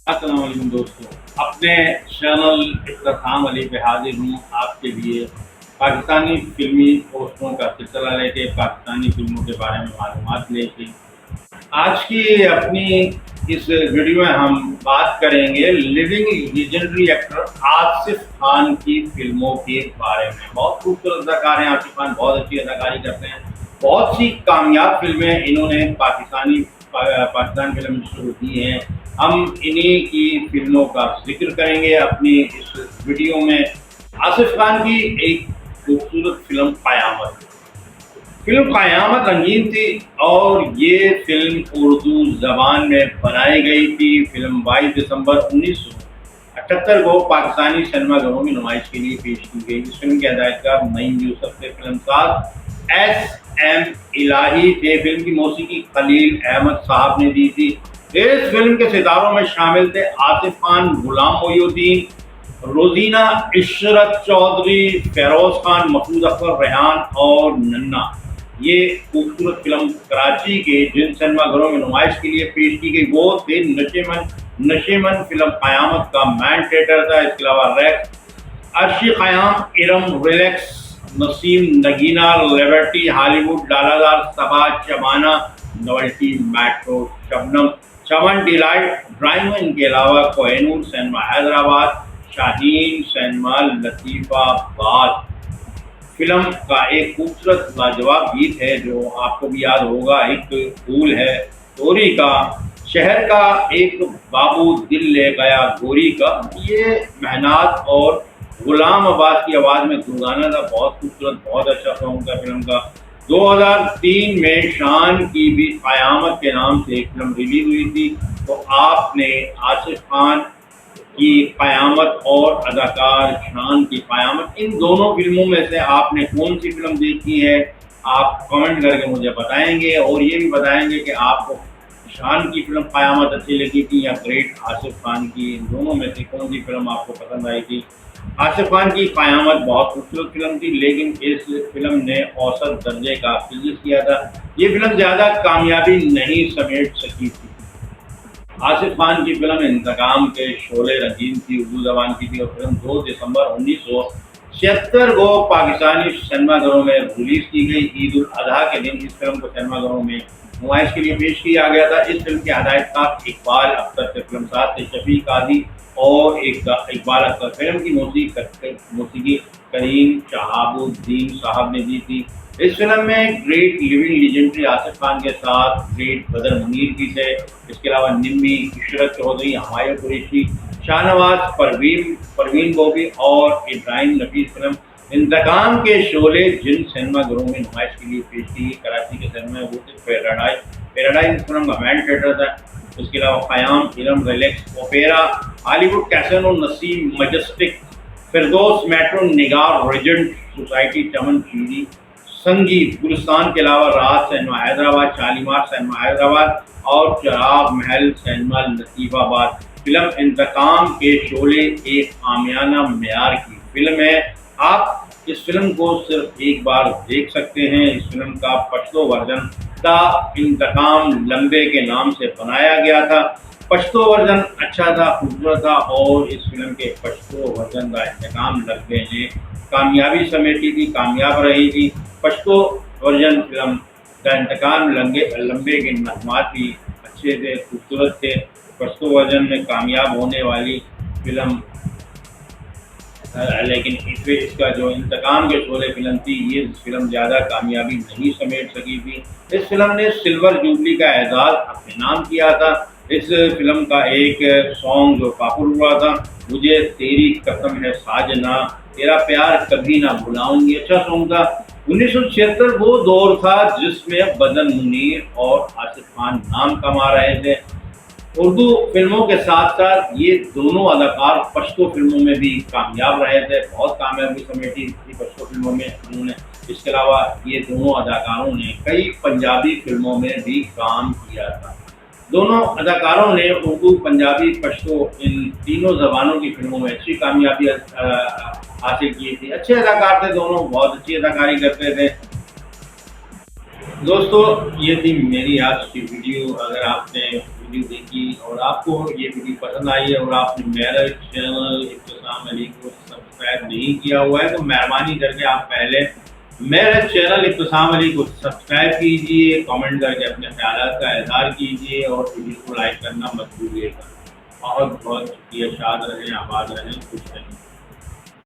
अस्सलाम वालेकुम दोस्तों, अपने चैनल इख्तिताम अली पे हाजिर हूँ आपके लिए पाकिस्तानी फिल्मी पोस्टरों का सिलसिला लेके पाकिस्तानी फिल्मों के बारे में मालूमात लेके। आज की अपनी इस वीडियो में हम बात करेंगे living legendary actor Asif Khan की फिल्मों के बारे में। बहुत खूबसूरत अदाकार हैं आसिफ खान, बहुत अच्छी अदाकारी करते हैं। बहुत सी कामयाब फिल्में इन्होंने पाकिस्तान फिल्म इंडस्ट्री को दी हैं। हम इन्हीं की फिल्मों का जिक्र करेंगे अपनी इस वीडियो में। आसिफ खान की एक खूबसूरत फिल्म क़यामत रंगीन थी और ये फिल्म उर्दू ज़बान में बनाई गई थी। फिल्म 22 दिसंबर 1978 को पाकिस्तानी सिनेमाघरों में नुमाइश के लिए पेश की गई। इस फिल्म के हदायतकार नईम यूसुफ थे, फिल्मसाज एस.एम. इलाही थे। फिल्म की मौसीकी खलील अहमद साहब ने दी थी। इस फिल्म के सितारों में शामिल थे आसिफ खान, गुलाम मोइनुद्दीन, रोजीना इशरत चौधरी, फेरोज खान, महफूज अख्तर, रेहान और नन्ना। ये खूबसूरत फिल्म कराची के जिन सिनेमाघरों में नुमाइश के लिए पेश की गई वो थे नशेमन फिल्म क़यामत का मैन थिएटर था। इसके अलावा Rex, Arshi Khayyam, Iram, Relax, Naseem, Nagina, Liberty, Hollywood, Laladar, Saba, Shabana, Novelty, Metro, Shabnam, Chaman, Delight, Drive. इनके अलावा Kohinoor cinema Hyderabad, Shaheen cinema Latifabad. Film का एक खूबसूरत लाजवाब गीत है जो आपको भी याद होगा, एक फूल है गोरी का, शहर का एक बाबू दिल ले गया गोरी का। ये मेहनात और गुलाम अब्बास की आवाज़ में गुनगाना था। बहुत खूबसूरत, बहुत अच्छा सॉन्ग था फिल्म का। 2003 में शान की भी क़यामत के नाम से एक फिल्म रिलीज हुई थी। तो आपने आसिफ खान की क़यामत और अदाकार शान की क़यामत, इन दोनों फिल्मों में से आपने कौन सी फिल्म देखी है, आप कमेंट करके मुझे बताएंगे। और ये भी बताएंगे कि आपको शान की फिल्म क़यामत अच्छी लगी थी या ग्रेट आसिफ खान की, इन दोनों में से कौन सी फिल्म आपको पसंद आई थी। आसिफ खान की क़यामत बहुत खूबसूरत फिल्म थी, लेकिन इस फिल्म ने औसत दर्जे का फिल्म किया था। ये फिल्म ज़्यादा कामयाबी नहीं समेट सकी थी। आसिफ खान की फिल्म इंतकाम के शोले रंगीन थी, उर्दू ज़बान की थी और फिल्म 2 दिसंबर 1976 को पाकिस्तानी सिनेमाघरों में रिलीज़ की गई। ईद उल अजहा के दिन इस फिल्म को सिनेमाघरों में नुमाइश के लिए पेश किया गया था। इस फिल्म के हदायतकार इकबाल अख्तर थे, फिल्मसाज थे शफीक काजी और इकबाल अख्तर। फिल्म की मौसीकी करीम शहाबुद्दीन साहब ने दी थी। इस फिल्म में great living legendary Asif Khan के साथ ग्रेट बदर मुनीर भी थे। इसके अलावा निम्मी, इशरत चौधरी, हमायूं कुरैशी, शाहनवाज, परवीन गोभी और इब्राहिम नफीस। फिल्म इंतकाम के शोले जिन सिनेमाघरों में नुमाइश के लिए पेश की कराची के सिनेमा में वो थे पैराडाइज फिल्म का मैन थिएटर था। उसके अलावा Qayyam, Iram, Relax, Opera, Hollywood, Casino, Naseem, Majestic, Firdous, Metro, Nigar, Regent, Society, Chaman, Cheeni, Sangeet, Gulistan के अलावा राज सिनेमा हैदराबाद, शालीमार सिनेमा हैदराबाद और चराग महल सिनेमा लतीफ़ाबाद। फिल्म इंतकाम के शोले एक आमियाना मेयार की फिल्म है। आप इस फिल्म को सिर्फ एक बार देख सकते हैं। इस फिल्म का पश्तो वर्जन द इंतकाम लंबे के नाम से बनाया गया था। पश्तो वर्जन अच्छा था, खूबसूरत था और इस फिल्म के पश्तो वर्जन द इंतकाम लंबे ने कामयाबी समेटी थी, कामयाब रही थी। पश्तो वर्जन फिल्म द इंतकाम लंबे के नगमात भी अच्छे थे, खूबसूरत थे। पश्तो वर्जन में कामयाब होने वाली फिल्म लेकिन इसका जो इंतकाम के शोले फिल्म थी, ये फिल्म ज़्यादा कामयाबी नहीं समेट सकी थी। इस फिल्म ने सिल्वर जुबली का एजाज़ अपने नाम किया था। इस फिल्म का एक सॉन्ग जो पॉपुलर हुआ था, मुझे तेरी कसम है साजना, तेरा प्यार कभी ना भुलाऊंगी, अच्छा सॉन्ग था। 1976 वो दौर था जिसमें बदर मुनीर और आसिफ खान नाम कमा रहे थे। उर्दू फिल्मों के साथ साथ ये दोनों अदाकार पश्तो फिल्मों में भी कामयाब रहे थे, बहुत कामयाबी समेटी थी पश्तो फिल्मों में उन्होंने। इसके अलावा ये दोनों अदाकारों ने कई पंजाबी फिल्मों में भी काम किया था। दोनों अदाकारों ने उर्दू, पंजाबी, पश्तो इन तीनों ज़बानों की फिल्मों में अच्छी कामयाबी हासिल की थी। अच्छे अदाकार थे दोनों, बहुत अच्छी अदाकारी करते थे। दोस्तों, ये थी मेरी आज की वीडियो। अगर आपने ویڈیو دیکھی اور آپ کو یہ ویڈیو پسند آئی ہے اور آپ نے میرا چینل ابتسام علی کو سبسکرائب نہیں کیا ہوا ہے تو مہربانی کر کے آپ پہلے میرا چینل ابتسام علی کو سبسکرائب کیجیے، کامنٹ کر کے اپنے خیالات کا اظہار کیجیے اور ویڈیو کو لائک کرنا مت بھولیے گا۔ بہت بہت شکریہ، شاد رہیں، آباد رہیں، خوش رہیں۔